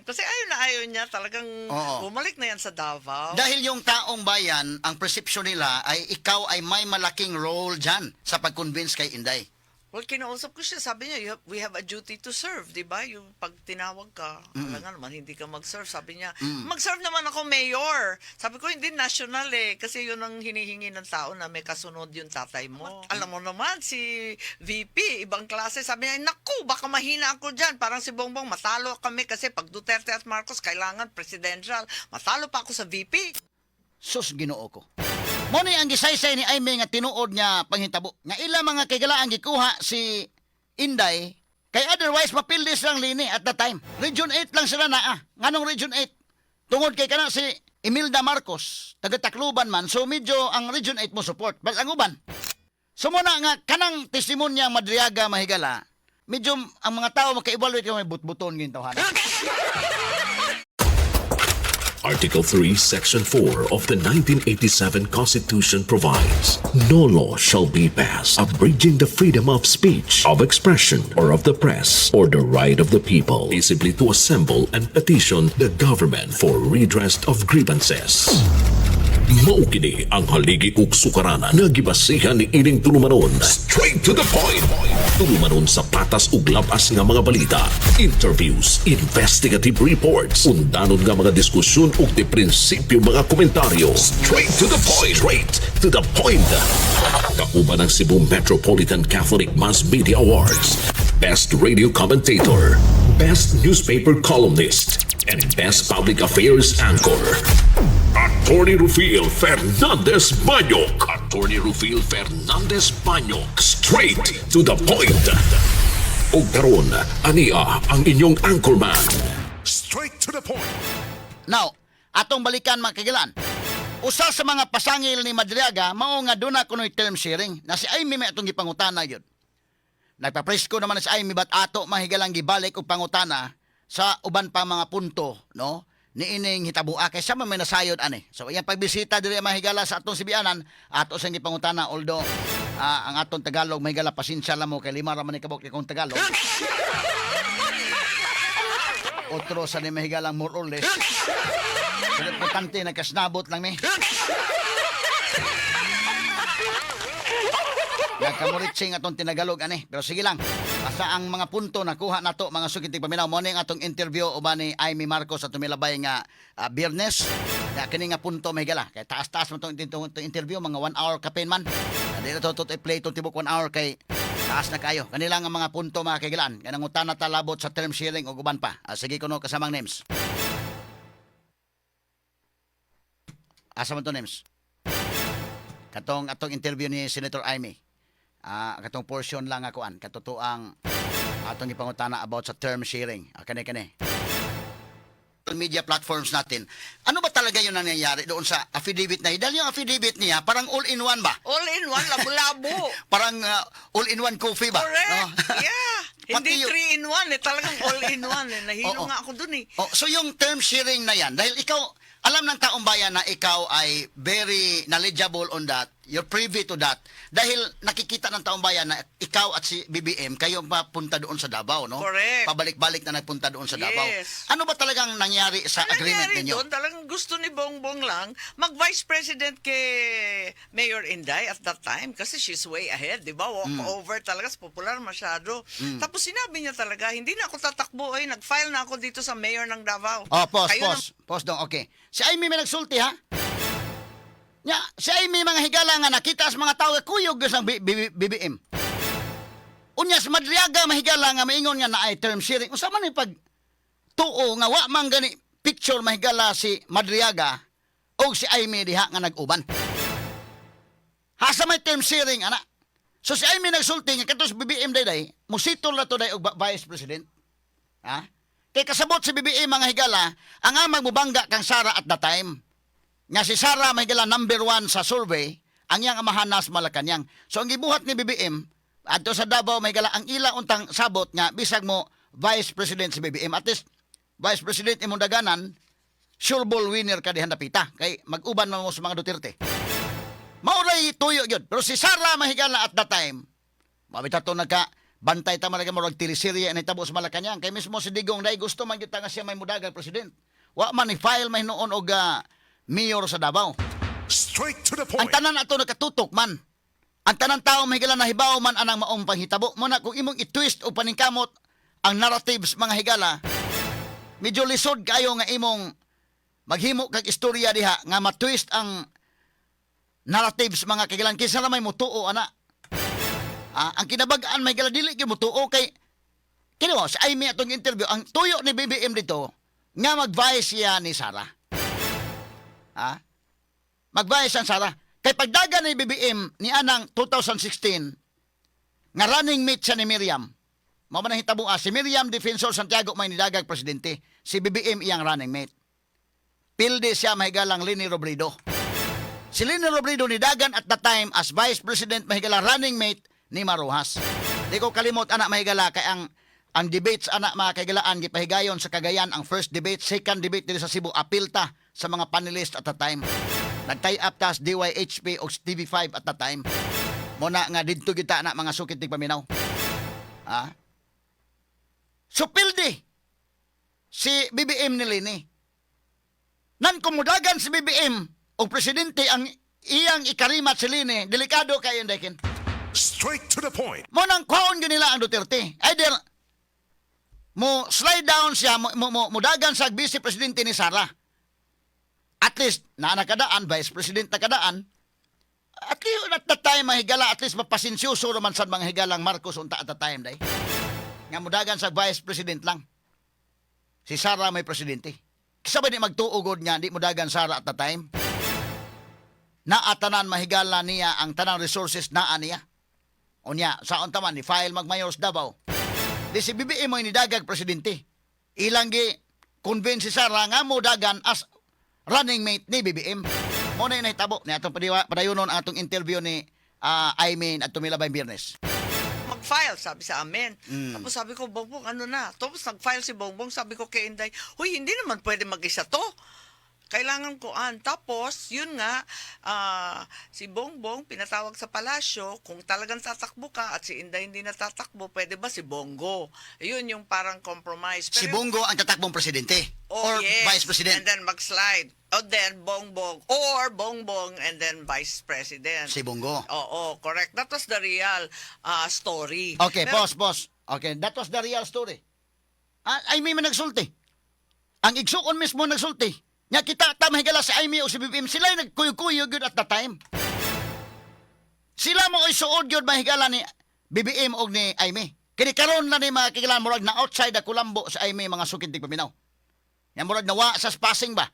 Kasi ayaw niya talagang Oo. bumalik na yan sa Davao. Dahil yung taong bayan, ang perception nila ay ikaw ay may malaking role dyan sa pag-convince kay Inday. Well, kinausap ko siya. Sabi niya, we have a duty to serve, di ba? Yung pag tinawag ka, kailangan naman hindi ka mag-serve. Sabi niya, mag-serve naman ako, mayor. Sabi ko, hindi national eh. Kasi yun ang hinihingi ng tao na may kasunod yung tatay mo. Alam mo naman, si VP, ibang klase. Sabi niya, naku, baka mahina ako dyan. Parang si Bongbong, matalo kami kasi pag Duterte at Marcos, kailangan presidential. Matalo pa ako sa VP. Sus, Ginoo ko. Mo ni ang gisaysay ni Aimee nga tinuod niya panghitabo. Nga ila mga kigala ang gikuha si Inday kay otherwise mapildis lang lini at the time. Region 8 lang sila naa. Nganong Region 8? Tungod kay kana si Imelda Marcos, taga Tacloban man. So medyo ang Region 8 mo support. Bas ang uban. So muna nga kanang testimonya Madriaga mahigala. Medyo ang mga tao maka-evaluate kung may but-buton gintawahan. Article 3, Section 4 of the 1987 Constitution provides, no law shall be passed abridging the freedom of speech, of expression, or of the press, or the right of the people peaceably to assemble and petition the government for redress of grievances. Maukini ang haligi ug sukaranan nga gibasihan ni ining tulumanon. Straight to the point. Tulumanon sa patas ug labas nga mga balita, interviews, investigative reports, undanon nga mga diskusyon ug di prinsipyo mga komentaryo. Straight to the point. Straight to the point. Kauban ang Cebu Metropolitan Catholic Mass Media Awards, Best Radio Commentator, Best Newspaper Columnist, and Best Public Affairs Anchor. Attorney Rufil Fernandez Banyok. Attorney Rufil Fernandez Banyok. Straight to the point. O karon, ania ang inyong anchorman. Straight to the point. Now, atong balikan mga kagilan. Usa sa mga pasangil ni Madriaga mao nga duna kunoy term sharing na si Aimee may atong gipangutana gyud. Nagpapresko naman na si Aimee bat ato mahigalang gibalik og pangutana sa uban pa mga punto, no? Ni ining hitabua kay sa may nasayod ani. So iyang pagbisita diri mahigala sa atong Sibianan, ato sang gipangutana although ang atong Tagalog mahigala pasensya lang mo kay lima ra man ni kabuk kong Tagalog. Otro sa ni mahigalang more or less. Pero importante nagkasnabot lang mi. Nagkamuritsing atong tinagalog ani. Pero sige lang. Basta ang mga punto nakuha nato mga sukiting paminaw mo ning atong interview uban ni Aimee Marcos sa tumilabay nga Biyernes. Nga kini nga punto mahigala. Kay taas-taas mo tong interview mga 1 hour kapin man. Dili to play to tibok 1 hour kay taas na kayo. Kanila nga mga punto mga kaigalan. Kanang utana talabot sa term sharing ug uban pa. Sige kuno kasamang names. Asa man to names? Katong atong interview ni Senator Aimee. Katong portion lang ako an katotoang atong ipangutana about sa term sharing. Kani media platforms natin. Ano ba talaga yun ang nangyayari doon sa affidavit na dahil yung affidavit niya parang all-in-one ba? All-in-one, labo-labo. Parang all-in-one coffee ba? Correct. No? Yeah. Hindi 3-in-1 eh. Talagang all-in-one eh. Nahilo nga ako dun eh. So yung term sharing na yan, dahil ikaw, alam ng taong bayan na ikaw ay very knowledgeable on that, you're privy to that, dahil nakikita ng taong bayan na ikaw at si BBM, kayo mapunta doon sa Davao, no? Correct. Pabalik-balik na nagpunta doon sa Davao. Yes. Ano ba talagang nangyari sa agreement nangyari ninyo? doon, talagang gusto ni Bongbong lang mag-vice president kay Mayor Inday at that time kasi she's way ahead, di ba? Walk over talaga, popular masyado. Tapos sinabi niya talaga, hindi na ako tatakbo, nag-file na ako dito sa mayor ng Davao. Pause dong, okay. Si Aimee may nagsulti, ha? Nya, si Aimee mga higala nga nakita sa mga tao kuyog sa BBM. Unya sa Madriaga mahigala nga maingon nga na ay term sharing. Unsa man ni pag tuo nga wa man gani picture mahigala si Madriaga o si Aimee diha nga nag-uban. Hasa may term sharing ana. So si Aimee nagsulti nga katos BBM day musitol na to day og vice president. Ha? Kay kasabot si BBM mga higala, ang magmubangga kang Sara at the time. Nga si Sara mahigala number 1 sa survey, ang iyang amahan nas Malacanang. So ang gibuhat ni BBM, adto sa Davao mahigala, ang ila untang sabot nga, bisag mo Vice President si BBM. At least, Vice President imong daganan, sure ball winner ka dihan dapita. Kay mag-uban mo sa mga Duterte. Mauray tuyo yun. Pero si Sara mahigala at the time, mabitato nagka, bantay ta malaga mo rag teleserye na itabo sa Malacañang. Kay mismo si Digong dahil gusto man kita nga siya may mudagan president. Wa man ni file may noon og mayor sa Davao. Straight to the Ang point. tanan ato nakatutok man. Ang tanan tao may higala na hibaw man anang maong panghitabo. Muna kung imong i-twist o paningkamot ang narratives mga higala, medyo lisod kayo nga imong maghimo kag istorya diha nga matwist ang narratives mga kagilan kinsa na may mutuo ana. Ang kinabag-an may higala dili gyud mutuo kay kini mo sa Amy atong interview ang tuyo ni BBM dito nga mag-vice siya ni Sara. Mag-vice ang Sara. Kay pagdaga ni BBM ni anang 2016 nga running mate siya ni Miriam. Mao man hitabo si Miriam Defensor Santiago may nidagag presidente, si BBM iyang running mate. Pilde siya mahigalang Leni Robredo. Si Leni Robredo nidagan at the time as vice president mahigala running mate ni Maruhas. Di ko kalimot anak mahigala kay ang debates anak mga kaigalaan gipahigayon sa Cagayan ang first debate, second debate diri sa Cebu apilta sa mga panelist at the time. Nagtay up tas DYHP o TV5 at the time. Muna nga didto kita na mga sukit tig paminaw. So pildi si BBM ni Leni. Nan kumudagan si BBM o presidente ang iyang ikarimat si Leni, delikado kayo dakin. Straight to the point. Mo nang kwaon nila ang Duterte. Either mo slide down siya, mo dagan sa vice presidente ni Sara. At least, na nakadaan, vice president nakadaan, at least at the time, mahigala, at least mapasinsyoso naman sa mga higalang Marcos unta at the time, day. Nga mo dagan sa vice president lang. Si Sara may presidente. Kisa ba di magtuugod nga, di mo dagan Sara at the time? Naatanan mahigala niya ang tanang resources na niya. Unya, saon taman ni file magmayors Davao. Di si BBM mo inidagag presidente. Ilang gi convince si Sara nga mo dagan as running mate ni BBM. Mo na inahitabo ni atong padayonon ang atong interview ni Aymin at Tumilabay Biyernes. Mag-file, sabi sa amin. Tapos sabi ko, Bongbong, ano na? Tapos nag-file si Bongbong, sabi ko kay Inday, huy, hindi naman pwede mag-isa to. Kailangan ko Tapos, yun nga, si Bongbong pinatawag sa palasyo, kung talagang tatakbo ka at si Inday hindi natatakbo, pwede ba si Bongo? Yun yung parang compromise. Si Pero Bongo ang tatakbong presidente or yes, vice president. and then mag-slide. O then Bongbong or Bongbong and then vice president. Si Bongo. Oo, correct. That was the real story. Okay, Pero- pause. Okay, that was the real story. Ay may nagsulti. Ang igsuon mismo nagsulti. Nga kita tamahigala si Aimee o si BBM, sila yung nagkuyog-kuyog yun at the time. Sila mo isuod yun mahigala ni BBM o ni Aimee. Kini karon na ni mga kikilan murag na outside a Kulambo sa Aimee mga sukintig paminaw. Nga murag nawa sa passing ba?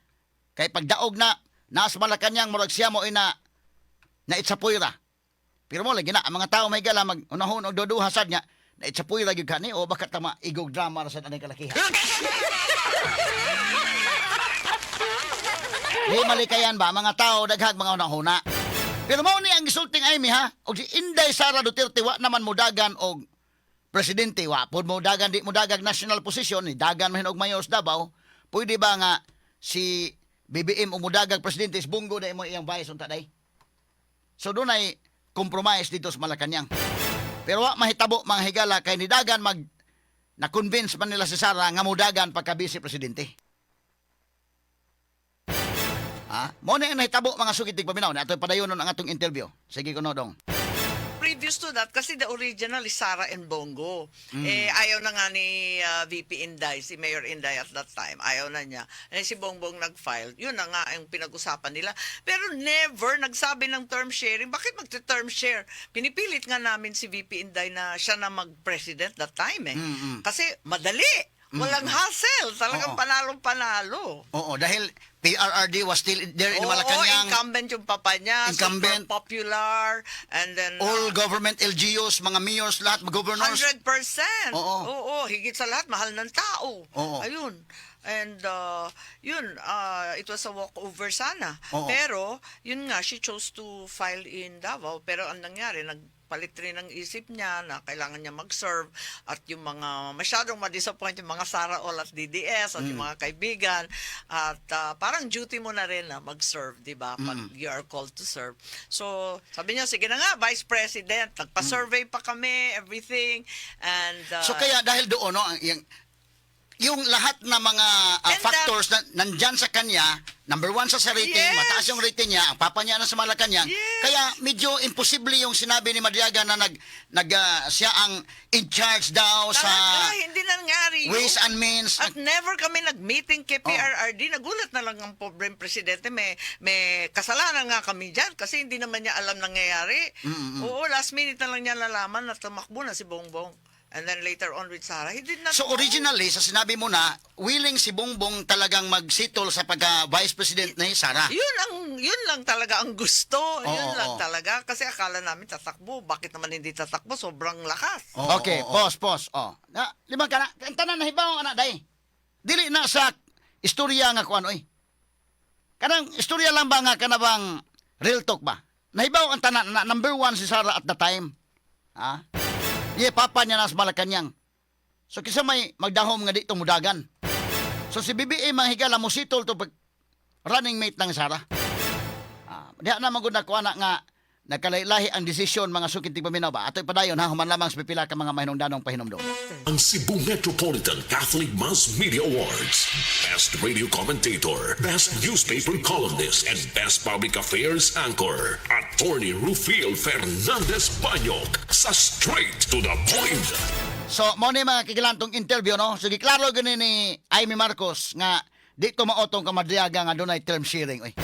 Kay pagdaog na naas Malacañang murag siya mo ina na itsapuira. Pero mo lagi na ang mga tao mahigala mag unahon og duduha sad nga na itsapuira gyud kani o baka tama igog drama ra sad anay kalakihan. Di malikayan ba mga tao daghag mga unahuna. Pero mao ni ang gisulting Aimee ha, og si Inday Sara Duterte wa naman mudagan og presidente wa pod mudagan di mudagag national position ni dagan man og mayor sa Davao. Pwede ba nga si BBM umudagag presidente is Bongo na mo iyang vice unta day. So dunay compromise dito sa Malacañang. Pero wa mahitabo mga higala kay nidagan na convince man nila si Sara nga mudagan pagka vice presidente. Mo na nahitabo mga sukitig paminaw na ato padayonon ang atong interview. Sige kuno dong. Previous to that, kasi the original is Sara and Bongo. Ayaw na nga ni VP Inday, si Mayor Inday at that time. Ayaw na niya. Si Bongbong nag-file. Yun na nga ang pinag-usapan nila. Pero never nagsabi ng term sharing. Bakit magte-term share? Pinipilit nga namin si VP Inday na siya na mag-president that time Kasi madali. Walang hassle. Talagang Oo. panalong-panalo. Oo, dahil PRRD was still there in Oo, Malacañang. incumbent yung papa niya. Incumbent. Super popular. And then... All government LGUs, mga mayors, lahat, mga governors. 100%. Oo. Oo, higit sa lahat, mahal ng tao. Oo. Ayun. And it was a walkover sana. Oo. Pero, yun nga, she chose to file in Davao. Pero ang nangyari, nagpalit rin ng isip niya na kailangan niya mag-serve at yung mga masyadong ma-disappoint yung mga Sara All at DDS at yung mga kaibigan at parang duty mo na rin na mag-serve, di ba? Pag you are called to serve. So, sabi niya, sige na nga, Vice President, nagpa-survey pa kami, everything, and So kaya dahil doon, no, yung lahat na mga And factors na nandyan sa kanya, number one sa rating, Yes. mataas yung rating niya, ang papa niya na sa Malacanang, Yes. kaya medyo imposible yung sinabi ni Madriaga na siya ang in charge daw sa talaga, hindi nangyari yun. ways and means. At never kami nag-meeting kay PRRD. Nagulat na lang ang pobreng presidente. May kasalanan nga kami dyan kasi hindi naman niya alam nangyayari. Oo, last minute na lang niya nalaman na tumakbo na si Bongbong. And then later on with Sara, he did not So know. originally, sa sinabi mo na, willing si Bongbong talagang mag-settle sa pagka-vice president ni Sara. Yun lang talaga ang gusto. Yun Oo, lang oo. talaga. Kasi akala namin tatakbo. Bakit naman hindi tatakbo? Sobrang lakas. Oo, Oh. okay, oo, oo. pause. Oh. Na, limang ka na, ang tanan na hibaw anak day. Dili na sa istorya nga kuan oy. Kanang istorya lang ba nga kanabang real talk ba? Nahibaw ang tanan na number one si Sara at the time. Ha? Papa niya nas Malacanang. So kisa may magdahom nga dito mudagan. So si BBM manghigala mo sitol to pag running mate ng Sara. Diha na magud na kuana nga nagkalailahi ang desisyon mga sukit paminaw ba. Ato'y padayon ha human lamang sa pipila ka mga mahinungdanong pahinomdom. Ang Cebu Metropolitan Catholic Mass Media Awards. Best Radio Commentator, Best Newspaper Columnist, and Best Public Affairs Anchor. Attorney Rufil Fernandez Banyok sa Straight to the Point. So, mo ni mga kigilantong interview, no? Sige, klaro gani ni Amy Marcos nga di ko maotong ka Madriaga nga dunay term sharing. Oy.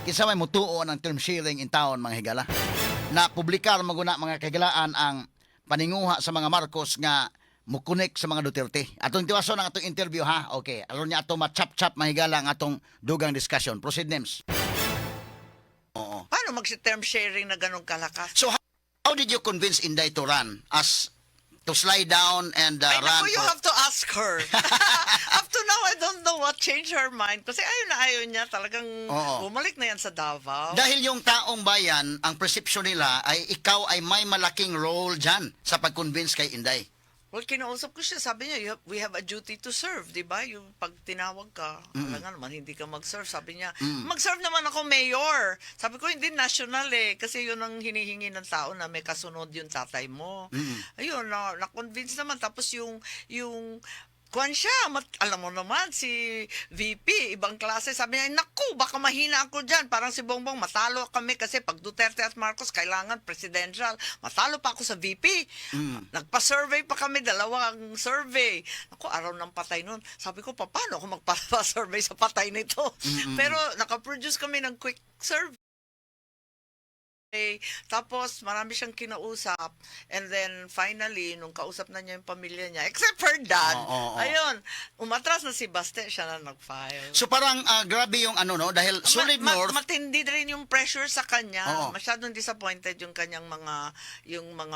Kinsa may mutuo ng term sharing in town mga higala. Na publikar maguna mga kahigalaan ang paninguha sa mga Marcos nga mukunik sa mga Duterte. Atong tiwason ang atong interview ha. Okay, aron niya ato ma-chop-chop mga higala ang atong dugang discussion. Proceed, Nems. Oo. Paano magsi-term sharing na ganun kalakas? So, how did you convince Inday to run as to slide down and Ay, run naku, you for... have to ask her. Up to now, I don't know what changed her mind. Kasi ayaw niya. Talagang Oo. bumalik na yan sa Davao. Dahil yung taong bayan, ang perception nila ay ikaw ay may malaking role dyan sa pag-convince kay Inday. Well, kinausap ko siya. Sabi niya, we have a duty to serve, di ba? Yung pag tinawag ka, kailangan naman hindi ka mag-serve. Sabi niya, mag-serve naman ako, mayor. Sabi ko, hindi national eh. Kasi yun ang hinihingi ng tao na may kasunod yung tatay mo. Ayun, na-convince naman. Tapos yung kuwan siya, alam mo naman, si VP, ibang klase, sabi niya, naku, baka mahina ako dyan. Parang si Bongbong, matalo kami kasi pag Duterte at Marcos, kailangan presidential. Matalo pa ako sa VP. Nagpa-survey pa kami, dalawang survey. Naku, araw ng patay nun. Sabi ko, paano ako magpa-survey sa patay nito? Pero nakaproduce kami ng quick survey. Tapos marami siyang kinausap and then finally nung kausap na niya yung pamilya niya except her dad, Oo. ayun, umatras na si Baste, siya na nag-file. So parang grabe yung ano no, dahil Solid North... Matindi rin yung pressure sa kanya. Oo. Masyadong disappointed yung kanyang mga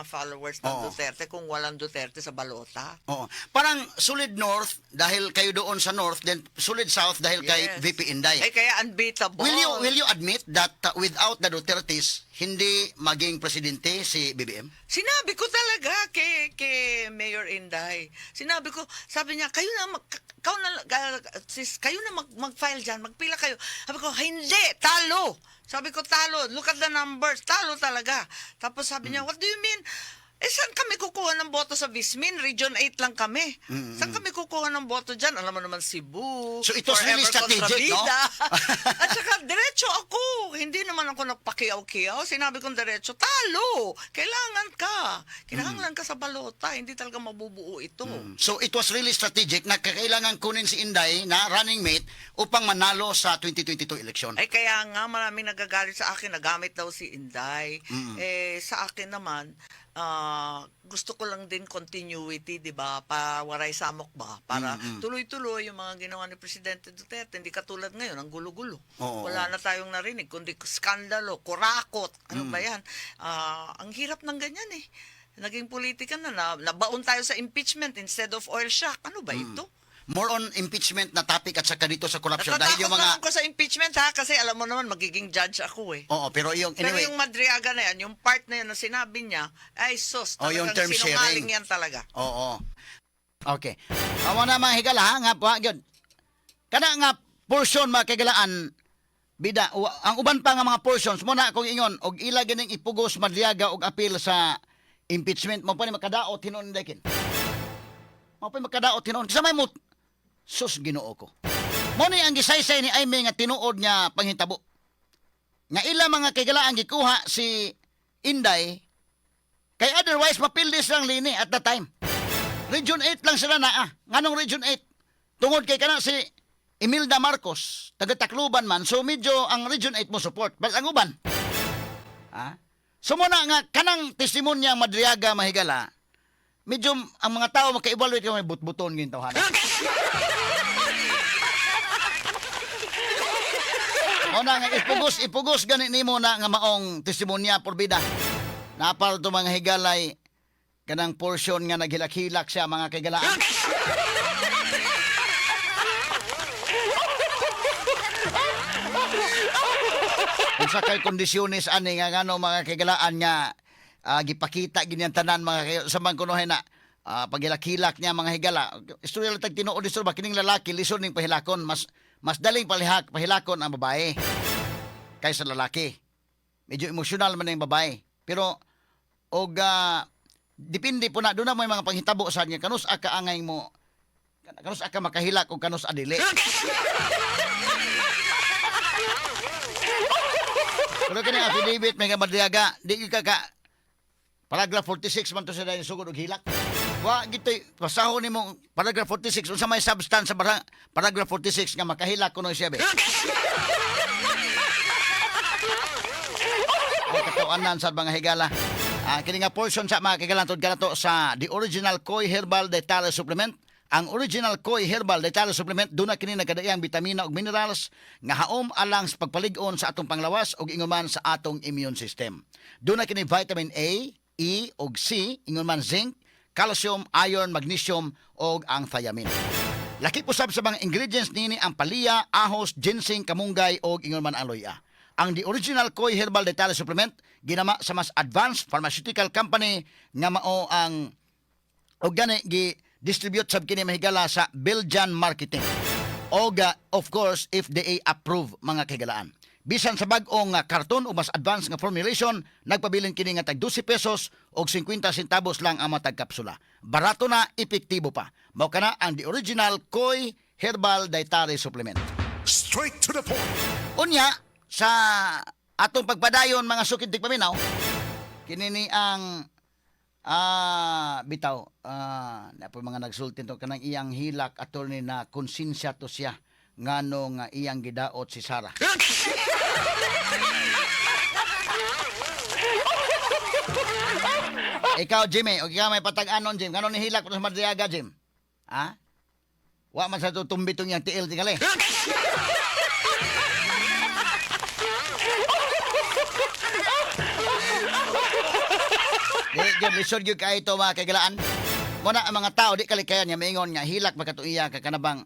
followers ng Oo. Duterte kung walang Duterte sa balota. Oo. Parang Solid North dahil kayo doon sa North, then Solid South dahil kay Yes. VP Inday. Eh kaya unbeatable. Will you admit that without the Dutertes, hindi maging presidente si BBM? Sinabi ko talaga kay Mayor Inday. Sinabi ko, sabi niya, kayo na mag-file diyan, magpila kayo. Sabi ko, hindi, talo. Sabi ko, talo. Look at the numbers. Talo talaga. Tapos sabi niya, what do you mean? Saan kami kukuha ng boto sa Vismin? Region 8 lang kami. Saan kami kukuha ng boto dyan? Alam mo naman, Cebu. So it was really Forever strategic, no? Contrabida. At saka, diretso ako. Hindi naman ako nagpakiyaw-kiyaw. Sinabi kong diretso, talo. Kailangan ka. Kailangan ka sa balota. Hindi talaga mabubuo ito. So it was really strategic na kailangan kunin si Inday na running mate upang manalo sa 2022 election. Ay kaya nga maraming nagagalit sa akin, nagamit daw si Inday. Sa akin naman, gusto ko lang din continuity, 'di ba? Waray samok ba? Para tuloy-tuloy yung mga ginawa ni Presidente Duterte, hindi katulad ngayon ang gulo-gulo. Oo, Wala na tayong narinig kundi skandalo, kurakot. Ano ba 'yan? Ang hirap ng ganyan eh. Naging politika na nabaon tayo sa impeachment instead of oil shock. Ano ba ito? more on impeachment na topic at saka dito sa corruption dahil Natatakot yung mga naman ko sa impeachment ha, kasi alam mo naman, magiging judge ako eh. Oo, pero yung Pero anyway, yung Madriaga na yan, yung part na yan na sinabi niya, ay sus, Oh, yung talagang term sinungaling sharing. yan talaga. oo. Okay. Amo na mga higala ha, nga po, gyud. Kana nga portion mga kagalaan bida ang uban pa nga mga portions mo na kung ingon og ila ganing ipugos Madriaga og apil sa impeachment mo pa ni makadaot hinon dakin. Mo pa makadaot hinon sa may mo sus Ginoo ko. Mo ni ang gisaysay ni Aimee nga tinuod niya panghitabo. Nga ila mga kagalaan gikuha si Inday kay otherwise mapildis lang lini at the time. Region 8 lang sila na nganong Region 8 tungod kay kana si Imelda Marcos, taga Tacloban man, so medyo ang Region 8 mo support. But ang uban, so muna nga, kanang testimonya Madriaga mahigala, medyo ang mga tao maka-evaluate kung may but-buton ng tawhana. Muna nga, ipugos ganit ni mo na nga maong testimonya porbida. Napal to mga higalay, kanang portion nga naghilak-hilak siya mga kagalaan. Unsa kay kondisyones ani nga ngano mga kagalaan nga gipakita ginyan tanan mga sa man kuno na pagilak-hilak niya mga higala. Istorya lang tag tinuod isto ba kining lalaki lison ning pahilakon mas daling pahilakon ang babae kaysa lalaki. Medyo emosyonal man ang babae. Pero og depende po na doon na may mga panghitabo sa nga kanus aka angay mo kanus aka makahilak o kanus adili. Pero kini affidavit may Madriaga, di ka paragraph 46 man to sa dahil sugod og hilak. Wa gitoy pasahon nimo paragraph 46 unsa may substance sa paragraph 46 nga makahilak kuno siya be. Ay katawanan sa mga higala. Kini nga portion sa mga kagalan tod kanato sa the original Koi Herbal Dietary Supplement. Ang original Koi Herbal Dietary Supplement duna kini nagkadaiyang bitamina ug minerals nga haom alang sa pagpalig-on sa atong panglawas ug ingon man sa atong immune system. Duna kini vitamin A, E ug C, ingon man zinc, calcium, iron, magnesium ug ang thiamine. Laki usab sa mga ingredients nini ang palya, ahos, ginseng, kamunggay ug ingon man ang loya. Ang the original Koi Herbal Dietary Supplement ginama sa mas advanced pharmaceutical company nga mao ang og gani distribute sab kini mahigala sa Belgian Marketing. Oga of course FDA approve mga kigalaan. Bisan sa bag-ong karton o mas advanced nga formulation, nagpabilin kini nga tag 12 pesos o 50 centavos lang ang matag kapsula. Barato na, epektibo pa. Mao kana ang the original Koi Herbal Dietary Supplement. Straight to the point. Unya sa atong pagpadayon mga sukid tigpaminaw, kini ni ang bitaw na po mga nagsultin to kanang iyang hilak attorney na konsensya to siya ngano nga iyang gidaot si Sarah. Ikaw Jimmy, o ikaw may patag-anon Jim, ngano ni hilak to sa Madriaga Jim? Wa man sa tutumbi tong iyang tiil tingali. Di lisod gyud kay ito mga kagalaan. Muna ang mga tao di kalikayan nga maingon nga hilak makatuiya ka kanabang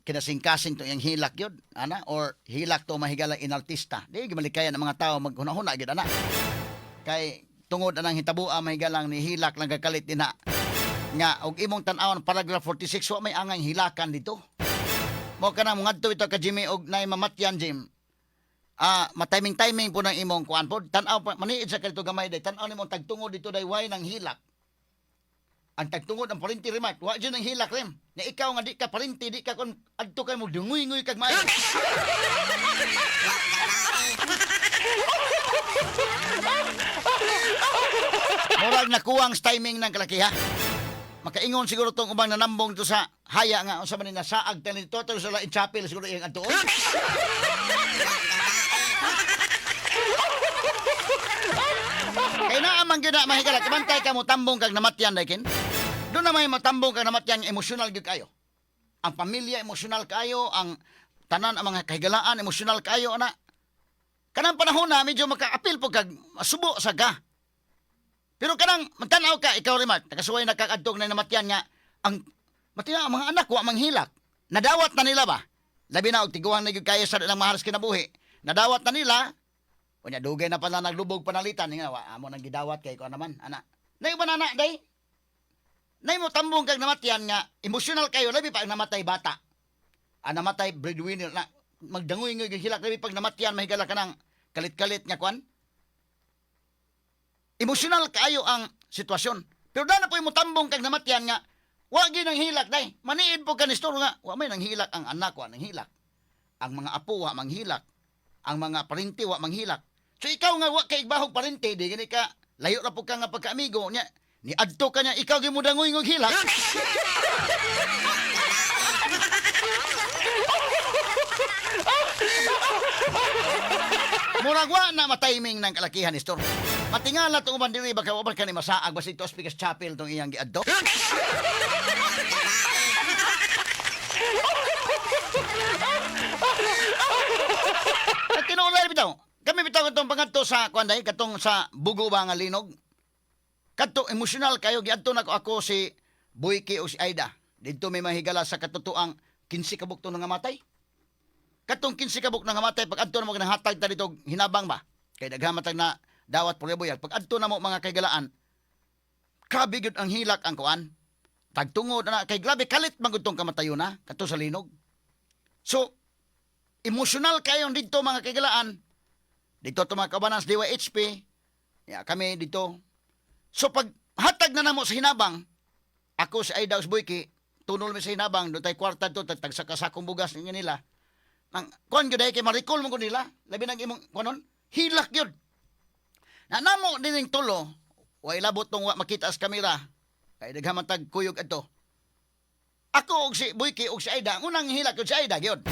kinasingkasing to yang hilak gyud ana or hilak to mahigala inartista. Di gyud malikayan ang mga tao maghuna-huna gyud ana. Kay tungod anang hitabua mahigalang ni hilak lang kakalit dina nga og imong tan-awon paragraph 46 wa may angay hilakan dito. Mo kana ngadto ito ka Jimmy og nay mamatyan Jim. Matiming-timing po ng imong kuan po. Tanaw pa maniid sa kalito gamay day. Tanaw nimong tagtungod dito day way ng hilak. Ang tagtungod ang parinti remark. Wa jud ng hilak rim. Na ikaw nga di ka parinti, di ka kon adto kay mo dunguy-nguy kag maayo. Murag nakuwang timing ng kalakiha. Makaingon siguro tong ubang nanambong dito sa haya nga unsa man ni nasaag tan dito pero sa lain chapel siguro iyang adtuon. Kaya na amang gina mahigala kabantay ka mo tambong kag namatyan daykin. Doon na may matambong kag namatyan emosyonal gyud kayo. Ang pamilya emosyonal kayo, ang tanan ang mga kahigalaan emosyonal kayo ana. Kanang panahon na medyo makaapil po kag masubo sa ka. Pero kanang magtanaw ka ikaw rimart, nakasuway nakakadtog na namatyan nga ang Matina ang mga anak wa manghilak. Nadawat na nila ba? Labi na og tiguang na gyud kayo sa ilang mahalas kinabuhi. Nadawat na nila. Unya dugay na pala naglubog panalitan nga wa amo nang gidawat kay ko naman ana. Nay banana day. Nay mo tambong kag namatyan nga emotional kayo labi pa ang namatay bata. Ang namatay breadwinner na magdangoy nga hilak labi pag namatyan mahigala ka ng kalit-kalit nga kwan. Emotional kayo ang sitwasyon. Pero dana po mo tambong kag namatyan nga wa gyud nang hilak day. Maniid po kanistor nga wa may nang hilak ang anak wa nang hilak. Ang mga apo wa manghilak. Ang mga parente wa manghilak. So ikaw nga wa kay bahog parente di gani ka layo ra pud ka nga pagkaamigo nya ni adto ka nya ikaw gyud mo dangoy ngog hilak. Murag wa na matiming ng kalakihan ni Storm. Matingala tong uban diri baka wa ka ni masaag basi to Spikas Chapel tong iyang giadto. At tinuulay bitaw. Kami bitaw katong pangadto sa kuanday katong sa bugo ba nga linog. Kadto emotional kayo giadto nako ako si Boyki o si Aida. Didto may mahigala sa katotoang 15 kabuk to nga matay. Katong 15 kabuk nga matay pag adto na mo ginahatag ta dito hinabang ba. Kay daghamatag na dawat puleboyal. Pag adto na mo mga kaygalaan, grabe gyud ang hilak ang kuan. Tagtungod na kay grabe kalit magudtong kamatayo na kadto sa linog. So emotional kayo dito mga kaygalaan. Dito to mga kabanan sa DYHP. Ya, kami dito. So pag hatag na namo sa hinabang, ako si Aida Boyki, tunol mi sa hinabang, doon tayo kwarta to, tagsakasakong bugas nga nila. Nang, kuhan yun kay maricol mo ko nila, labi ng imong, kuhanon, hilak yun. Na namo din yung tulo, wa ilabot tong wa makita sa kamera, kay naghamantag kuyog ato. Ako og si Boyki og si Aida, unang hilak yun si Aida yun.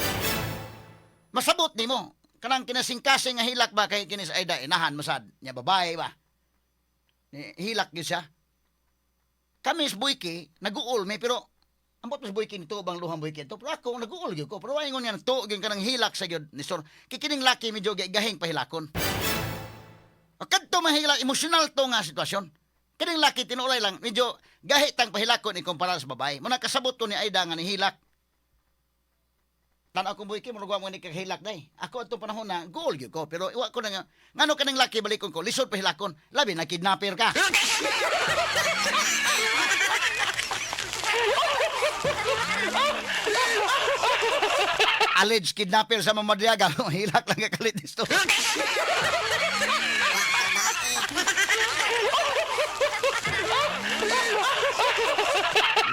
Masabot ni mo, kanang kinasingkasing nga hilak ba kay kinis Aida, inahan masad, niya babae ba? Hilak yun siya. Kami sa Boyki, nag-uol may pero ambot sa Boyki nito bang luhang Boyki ito. Pero ako nag-uol gyud ko. Pero waingon nga to gyud kanang hilak sa gyud ni Sir. Kikining laki medyo gahing pahilakon. Kadto mahilak emotional to nga sitwasyon. Kining laki tinuolay lang medyo gahi tang pahilakon ikumpara sa babae. Mo nakasabot to ni Aida nga ni hilak. Tan ako Boyki mo nagwa mo ni kahilak day. Ako atong panahon na goal gyud ko pero iwa ko na nga ngano kanang laki balikon ko lisod pahilakon. Labi na kidnapper ka. Alleged kidnapper sa Mamadriaga. Hilak lang kakalit isto.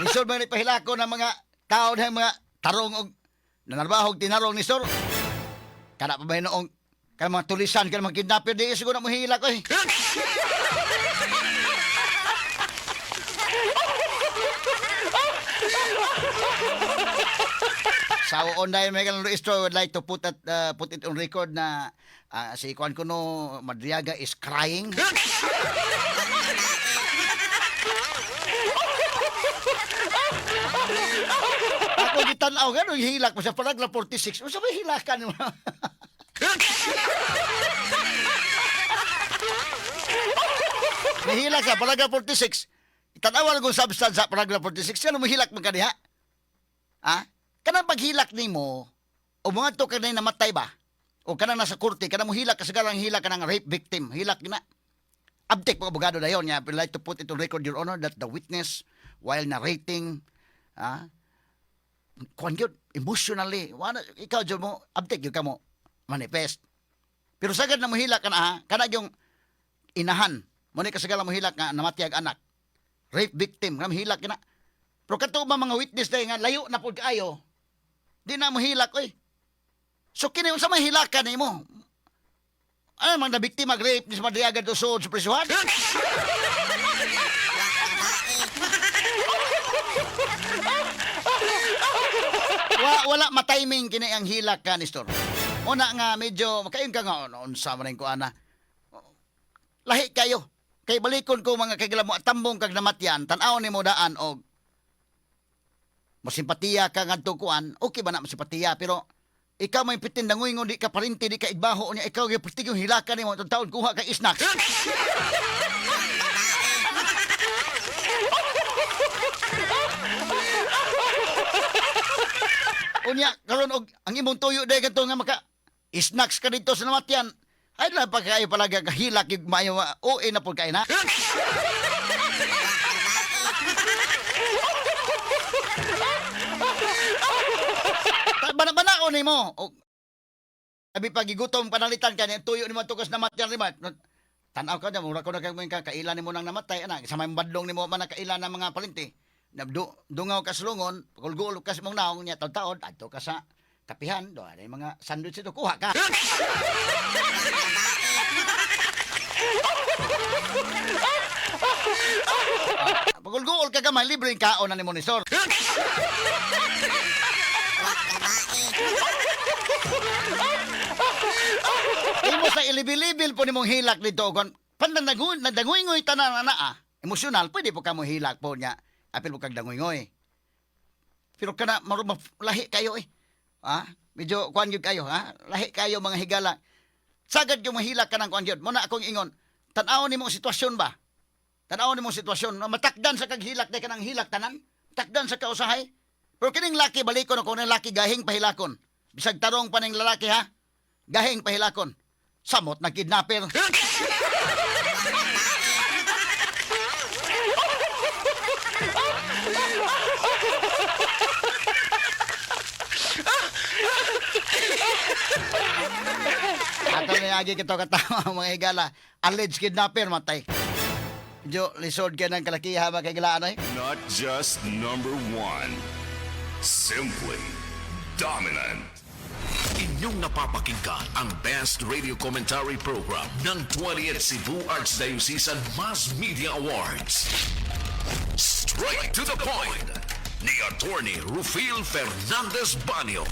Lisod ba ni pahilakon ng mga tao ng mga tarong og nanarbahog tinarong ni Sor. Kada pa ba noong kada mga tulisan kada mga kidnapper di siguro mo hilak ko eh. So on dahil may kanang Luistro would like to put it on record na si Juan Kuno Madriaga is crying. Ako gitanaw gano'n hilak mo sa paragraph 46. O sa may hilakan mo? May hilak sa paragraph 46. Itanawan kong substance sa paragraph 46. Kano mo hilak mo ka diha? Ha? Kanang paghilak ni mo, o mga to kanay namatay ba? O kanang nasa korte, kanang mo hilak, kasagalang hilak kanang rape victim. Hilak na. Abtek mga abogado na yun. I'd like to put it on record, Your Honor, that the witness, while narrating, kuhan yun, emotionally, ikaw dyan mo, abtek yun ka mo, manifest. Pero sagad na mo hilak ka na, kanang yung inahan, mo ni kasagalang mo hilak nga namatay ang anak. Rape victim, kanang hilak na. Pero kato ba mga witness dahil nga layo na po kayo, di na mo hilak, oy. So, kini sa may hilakan ni mo. Ano man na biktima rape ni Madriaga do sa prisuhan? Wala matiming kini ang hilak ka ni Stor. Una nga medyo makayon ka nga unsa man ko ana. Lahi kayo. Kay balikon ko mga kagila mo tambong kag namatyan, tan-aw nimo daan og masimpatiya ka ngadto kuan. Okay ba na masimpatiya pero ikaw may pitin dangoy ngon di ka parinti di ka igbaho niya ikaw gyud pertig yung hilakan nimo taon kuha ka snack. Unya, karon og ang imong tuyo day kadto nga maka snacks ka dito sa namatyan. Ay na pa kayo palaga kahilak yung mayo o na po kayo na. Bana-bana ko ni mo. Sabi pagigutom panalitan ka niya, tuyo ni mo tukas namatyan rimat. Tanaw ka dyan, mura ko na kayo kakailan ni mo nang namatay. Anak, sa may badlong ni mo man nakailan ng mga palinti. Dungaw ka sulungon, pagulgul ka sa mong naong niya taon-taon, ato ka sa kapihan, doon ay mga sandwich ito, kuha ka. Pagulgul ka gamay, libreng kaon na ni Monisor. Imo sa ilibil-libil po ni mong hilak dito, kung pandandangoy-ngoy tanan na emosyonal, pwede po ka mo hilak po niya. Apil mo kag dangoy-ngoy. Pero kana lahi kayo eh. Ha? Medyo kuan gyud kayo, ha? Lahi kayo mga higala. Sagad yung mahilak ka ng kuan gyud. Muna akong ingon, tan-aw nimo sitwasyon ba? Tan-aw nimo sitwasyon, matakdan sa kaghilak day kanang hilak tanan, takdan sa kausahay. Pero kining laki balikon ako ng laki gahing pahilakon. Bisag tarong pa ning lalaki ha. Gahing pahilakon. Samot na kidnapper. Ato na lagi kito katama mga higala. Alleged kidnapper matay. Jo, lisod ka ng kalakiha mga kagilaan ay. Not just number one, simply dominant. Inyong napapakinggan ang Best Radio Commentary Program ng 20th Cebu Archdiocese Mass Media Awards. Straight to the point ni Attorney Rufil Fernandez Banyo.